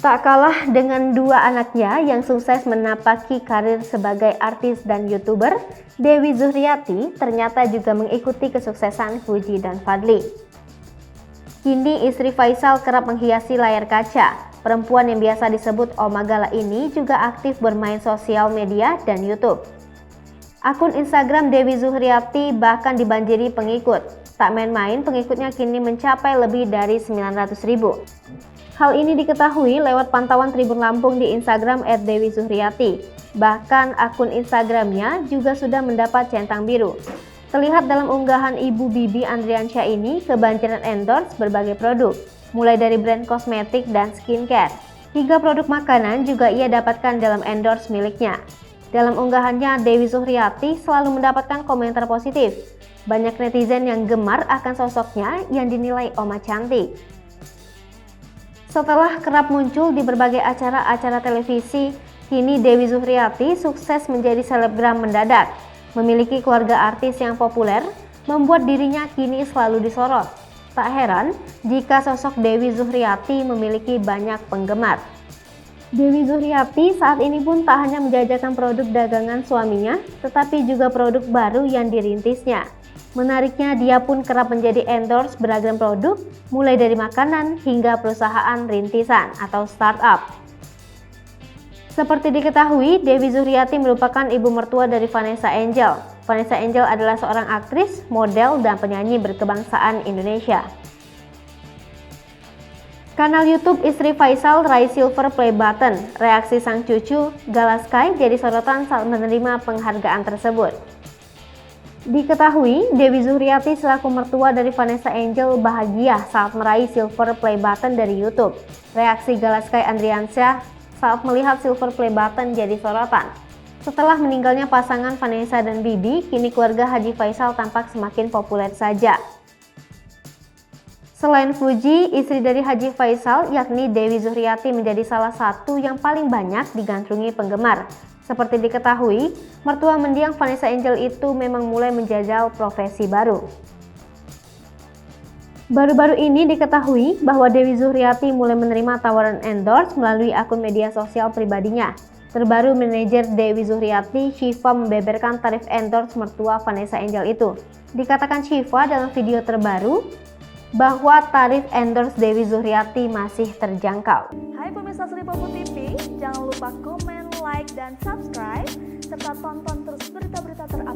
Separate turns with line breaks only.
Tak kalah dengan dua anaknya yang sukses menapaki karir sebagai artis dan YouTuber, Dewi Zuhriati ternyata juga mengikuti kesuksesan Fuji dan Fadly. Kini istri Faisal kerap menghiasi layar kaca. Perempuan yang biasa disebut Oma Gala ini juga aktif bermain sosial media dan YouTube. Akun Instagram Dewi Zuhriati bahkan dibanjiri pengikut. Tak main-main, pengikutnya kini mencapai lebih dari 900.000. Hal ini diketahui lewat pantauan Tribun Lampung di Instagram @dewi_zuhriati. Bahkan akun Instagramnya juga sudah mendapat centang biru. Terlihat dalam unggahan Ibu Bibi Andriansyah ini kebanjiran endorse berbagai produk, mulai dari brand kosmetik dan skincare, hingga produk makanan juga ia dapatkan dalam endorse miliknya. Dalam unggahannya, Dewi Zuhriati selalu mendapatkan komentar positif. Banyak netizen yang gemar akan sosoknya yang dinilai Oma cantik. Setelah kerap muncul di berbagai acara-acara televisi, kini Dewi Zuhriati sukses menjadi selebgram mendadak. Memiliki keluarga artis yang populer, membuat dirinya kini selalu disorot. Tak heran jika sosok Dewi Zuhriati memiliki banyak penggemar. Dewi Zuhriati saat ini pun tak hanya menjajakan produk dagangan suaminya, tetapi juga produk baru yang dirintisnya. Menariknya, dia pun kerap menjadi endorse beragam produk, mulai dari makanan hingga perusahaan rintisan atau startup. Seperti diketahui, Dewi Zuhriati merupakan ibu mertua dari Vanessa Angel. Vanessa Angel adalah seorang aktris, model, dan penyanyi berkebangsaan Indonesia. Kanal YouTube istri Faisal raih silver play button. Reaksi sang cucu, Gala Sky, jadi sorotan saat menerima penghargaan tersebut. Diketahui, Dewi Zuhriati selaku mertua dari Vanessa Angel bahagia saat meraih silver play button dari YouTube. Reaksi Gala Sky Andriansyah saat melihat silver play button jadi sorotan. Setelah meninggalnya pasangan Vanessa dan Bibi, kini keluarga Haji Faisal tampak semakin populer saja. Selain Fuji, istri dari Haji Faisal yakni Dewi Zuhriati menjadi salah satu yang paling banyak digandrungi penggemar. Seperti diketahui, mertua mendiang Vanessa Angel itu memang mulai menjajal profesi baru. Baru-baru ini diketahui bahwa Dewi Zuhriati mulai menerima tawaran endorse melalui akun media sosial pribadinya. Terbaru, manajer Dewi Zuhriati, Syifa, membeberkan tarif endorse mertua Vanessa Angel itu. Dikatakan Syifa dalam video terbaru bahwa tarif endorse Dewi Zuhriati masih terjangkau.
Hai pemirsa Sri Popo TV, jangan lupa komen, like, dan subscribe, serta tonton terus berita-berita terupdate